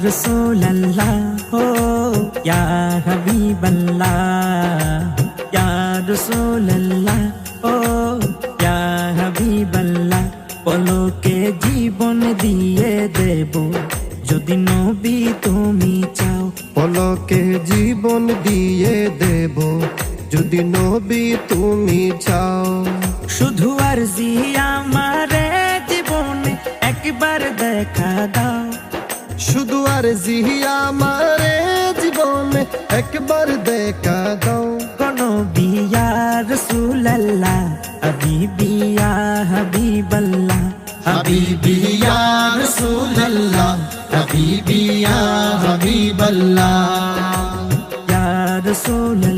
রাসূলুল্লাহ ও ইয়া হাবিবাল্লাহ, ইয়া রাসূলুল্লাহ ও ইয়া হাবিবাল্লাহ। পলকে জীবন দিয়ে দেব যদি নবী তুমি চাও, পলকে জীবন দিয়ে দেব যদি নবী তুমি চাও। শুধু আরজি আমারে জীবনে একবার দেখা দাও, শুধু আরজি আমারে জীবনে একবার দেখা দাও। নবী ইয়া রাসূলুল্লাহ, হাবিবি ইয়া হাবিবাল্লাহ, হাবিবি ইয়া রাসূলুল্লাহ, হাবিবি ইয়া হাবিবাল্লাহ। ইয়া রাসূলুল্লাহ